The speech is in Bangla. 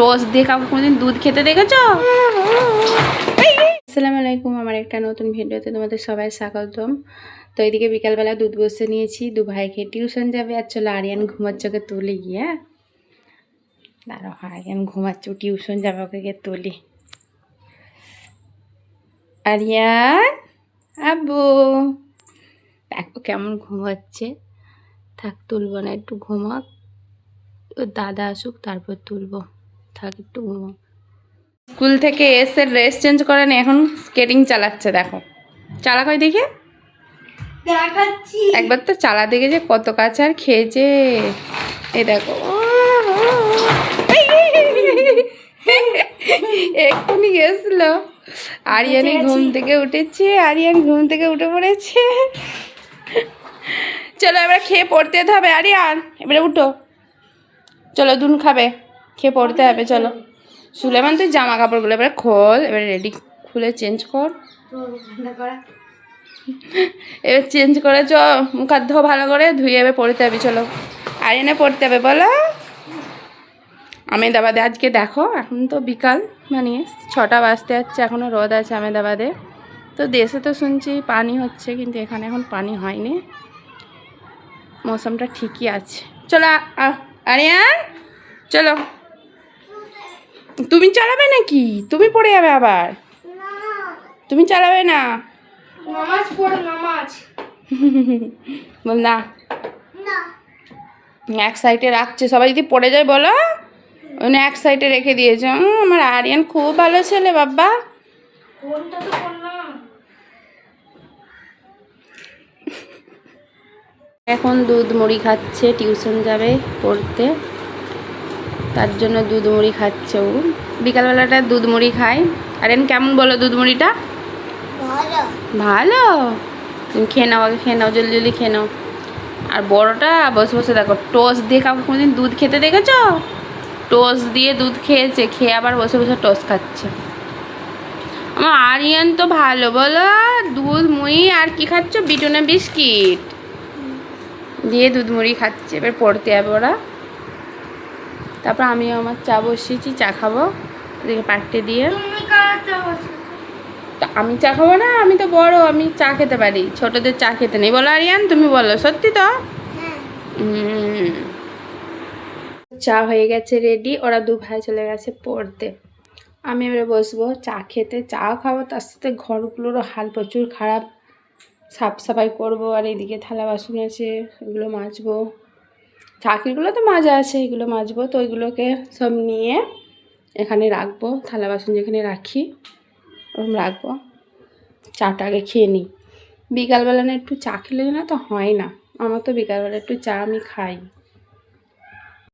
টোস্ট দিয়ে কাউকে কোনোদিন দুধ খেতে দেখেছো? আসসালামু আলাইকুম, আমার একটা নতুন ভিডিওতে তোমাদের সবাই স্বাগতম। তো এইদিকে বিকালবেলা দুধ বসে নিয়েছি, দু ভাইকে টিউশন যাবে। আর চলো আরিয়ান ঘুমাচ্ছকে তুলে গিয়ে, হ্যাঁ দাঁড়ো, আরিয়ান ঘুমাচ্ছ, টিউশন যাবে, ওকে গিয়ে তুলি। আরিয়ান আব্বু, দেখো কেমন ঘুমাচ্ছে। থাক, তুলবো না, একটু ঘুমাক, ওর দাদা আসুক তারপর তুলবো। থাক, একটু ঘুমাক। স্কুল থেকে এসে ড্রেস চেঞ্জ করে না, এখন স্কেটিং চালাচ্ছে। দেখো চালা কই দেখে, একবার তো চালা দেখে যে কত কাছে আর খেয়েছে। এই দেখো এক্ষুনি গেছিল। আরিয়ানি ঘুম থেকে উঠেছে, আরিয়ান ঘুম থেকে উঠে পড়েছে। চলো এবার খেয়ে পড়তে হবে। আরিয়ান এবারে উঠো, চলো দুন খাবে, খেয়ে পড়তে হবে। চলো সুলেমান, তুই জামা কাপড়গুলো এবারে খোল, এবারে রেডি, খুলে চেঞ্জ কর। এবার চেঞ্জ করে চ, মুখ হাত ধো ভালো করে, ধুয়ে এবার পড়তে হবে। চলো আরিয়ানে পড়তে হবে, বলো। আমেদাবাদে আজকে দেখো, এখন তো বিকাল, মানে 6টা বাজতে যাচ্ছে, এখনও রোদ আছে আমেদাবাদে। তো দেশে তো শুনছি পানি হচ্ছে, কিন্তু এখানে এখন পানি হয়নি, মৌসুমটা ঠিকই আছে। চলো আরিয়ান চলো। তুমি চালাবে নাকি? তুমি পড়ে যাবে আবার। তুমি চালাবে না? নামাজ পড়ো, নামাজ। বল না, এক সাইডে রাখছে, সবাই যদি পড়ে যায় বলো, ওখানে এক সাইডে রেখে দিয়েছে। আমার আরিয়ান খুব ভালো ছেলে বাবা। কোনটা তো করলাম। এখন দুধ মুড়ি খাচ্ছে, টিউশন যাবে পড়তে, তার জন্য দুধ মুড়ি খাচ্ছে ও। বিকালবেলাটা দুধ মুড়ি খায়। আরিয়ান কেমন বলো দুধ মুড়িটা? ভালো। ভালো, তুমি খেয়ে নাও, আগে খেয়ে নাও, জলদি জলদি খেয়ে নাও। আর বড়টা বসে বসে দেখো, টোস্ট দিয়ে কাউকে কোনোদিন দুধ খেতে দেখেছো? টোস্ট দিয়ে দুধ খেয়েছে, খেয়ে আবার বসে বসে টোস্ট খাচ্ছে। আমার আরিয়ান তো ভালো বলো, দুধ মুড়ি আর কি খাচ্ছ, বিটুনা বিস্কিট দিয়ে দুধ মুড়ি খাচ্ছে। এবার পড়তে যাবে ওরা, তারপর আমিও আমার চা বসিয়েছি, চা খাবো এদিকে পাটতে দিয়ে। তুমি কাটা বসে। তা আমি চা খাবো না? আমি তো বড়, আমি চা খেতে পারি, ছোটদের চা খেতে নেই। বলো আরিয়ান, তুমি বলো, সত্যি তো? হ্যাঁ। চা হয়ে গেছে রেডি, ওরা দু ভাই চলে গেছে পড়তে। আমি এবারে বসবো চা খেতে, চা খাবো, তার সাথে ঘরগুলোরও হাল প্রচুর খারাপ, সাফ সাফাই করবো। আর এইদিকে থালা বাসন আছে, এগুলো মাজবো। চাকিরগুলো তো মাজা আছে, এগুলো মাজবো। তো ওইগুলোকে সব নিয়ে এখানে রাখবো, থালা বাসন যেখানে রাখি ওরকম রাখবো। চাটা আগে খেয়ে নিই, বিকালবেলা না একটু চা খেলে না তো হয় না, আমার তো বিকালবেলা একটু চা আমি খাই।